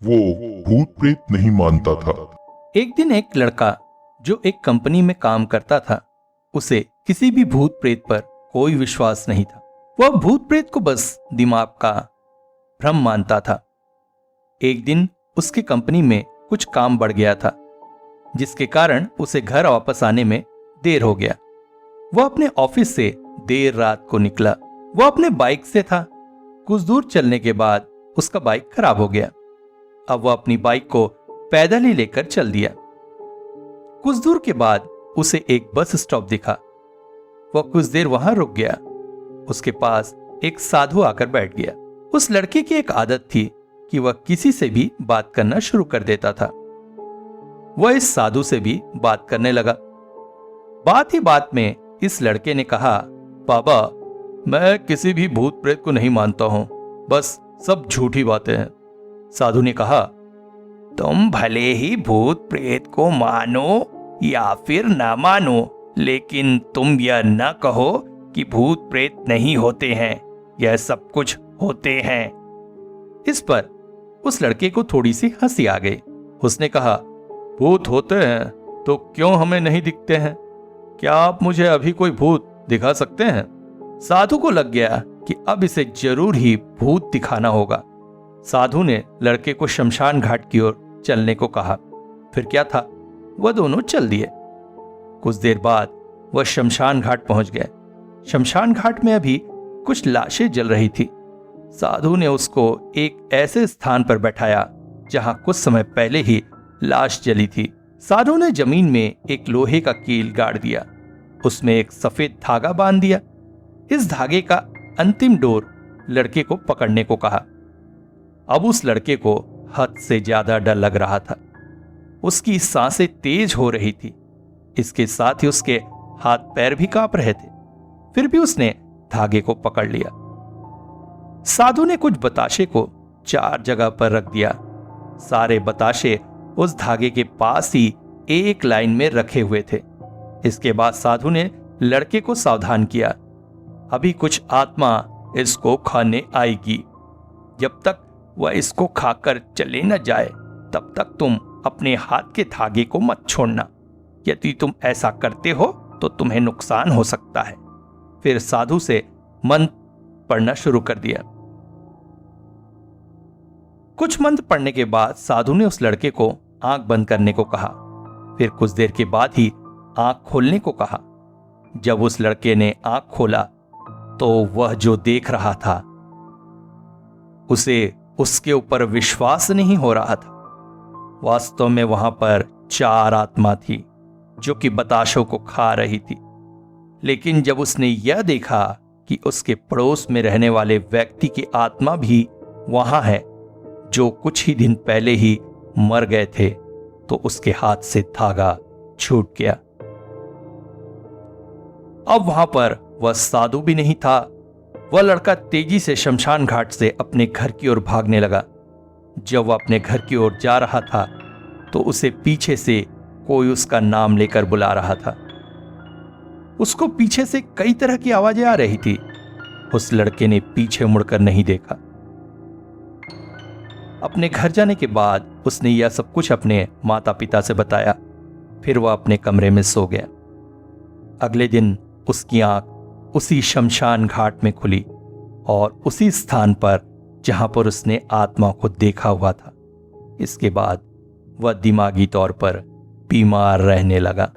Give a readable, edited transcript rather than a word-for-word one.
वो भूत प्रेत नहीं मानता था। एक दिन एक लड़का जो एक कंपनी में काम करता था, उसे किसी भी भूत प्रेत पर कोई विश्वास नहीं था। वह भूत प्रेत को बस दिमाग का भ्रम मानता था। एक दिन उसकी कंपनी में कुछ काम बढ़ गया था, जिसके कारण उसे घर वापस आने में देर हो गया। वह अपने ऑफिस से देर रात को निकला। वह अपने बाइक से था। कुछ दूर चलने के बाद उसका बाइक खराब हो गया। अब वह अपनी बाइक को पैदल ही लेकर चल दिया। कुछ दूर के बाद उसे एक बस स्टॉप दिखा। वह कुछ देर वहां रुक गया। उसके पास एक साधु आकर बैठ गया। उस लड़के की एक आदत थी कि वह किसी से भी बात करना शुरू कर देता था। वह इस साधु से भी बात करने लगा। बात ही बात में इस लड़के ने कहा, बाबा, मैं किसी भी भूत प्रेत को नहीं मानता हूं, बस सब झूठी बातें हैं। साधु ने कहा, तुम भले ही भूत प्रेत को मानो या फिर ना मानो, लेकिन तुम यह न कहो कि भूत प्रेत नहीं होते हैं। यह सब कुछ होते हैं। इस पर उस लड़के को थोड़ी सी हंसी आ गई। उसने कहा, भूत होते हैं तो क्यों हमें नहीं दिखते हैं? क्या आप मुझे अभी कोई भूत दिखा सकते हैं? साधु को लग गया कि अब इसे जरूर ही भूत दिखाना होगा। साधु ने लड़के को शमशान घाट की ओर चलने को कहा। फिर क्या था, वह दोनों चल दिए। कुछ देर बाद वह शमशान घाट पहुंच गए। शमशान घाट में अभी कुछ लाशें जल रही थी। साधु ने उसको एक ऐसे स्थान पर बैठाया जहां कुछ समय पहले ही लाश जली थी। साधु ने जमीन में एक लोहे का कील गाड़ दिया। उसमें एक सफेद धागा बांध दिया। इस धागे का अंतिम डोर लड़के को पकड़ने को कहा। अब उस लड़के को हद से ज्यादा डर लग रहा था। उसकी सांसें तेज हो रही थी। इसके साथ ही उसके हाथ पैर भी कांप रहे थे। फिर भी उसने धागे को पकड़ लिया। साधु ने कुछ बताशे को 4 जगह पर रख दिया। सारे बताशे उस धागे के पास ही एक लाइन में रखे हुए थे। इसके बाद साधु ने लड़के को सावधान किया, अभी कुछ आत्मा इसको खाने आएगी। जब तक वह इसको खाकर चले न जाए, तब तक तुम अपने हाथ के धागे को मत छोड़ना। यदि तुम ऐसा करते हो तो तुम्हें नुकसान हो सकता है। फिर साधु से मंत्र पढ़ना शुरू कर दिया। कुछ मंत्र पढ़ने के बाद साधु ने उस लड़के को आंख बंद करने को कहा। फिर कुछ देर के बाद ही आंख खोलने को कहा। जब उस लड़के ने आंख खोला तो वह जो देख रहा था उसे उसके ऊपर विश्वास नहीं हो रहा था। वास्तव में वहां पर 4 आत्मा थी जो कि बताशों को खा रही थी। लेकिन जब उसने यह देखा कि उसके पड़ोस में रहने वाले व्यक्ति की आत्मा भी वहां है, जो कुछ ही दिन पहले ही मर गए थे, तो उसके हाथ से धागा छूट गया। अब वहां पर वह साधु भी नहीं था। वह लड़का तेजी से शमशान घाट से अपने घर की ओर भागने लगा। जब वह अपने घर की ओर जा रहा था तो उसे पीछे से कोई उसका नाम लेकर बुला रहा था। उसको पीछे से कई तरह की आवाजें आ रही थी। उस लड़के ने पीछे मुड़कर नहीं देखा। अपने घर जाने के बाद उसने यह सब कुछ अपने माता पिता से बताया। फिर वह अपने कमरे में सो गया। अगले दिन उसकी आंख उसी शमशान घाट में खुली और उसी स्थान पर जहां पर उसने आत्मा को देखा हुआ था। इसके बाद वह दिमागी तौर पर बीमार रहने लगा।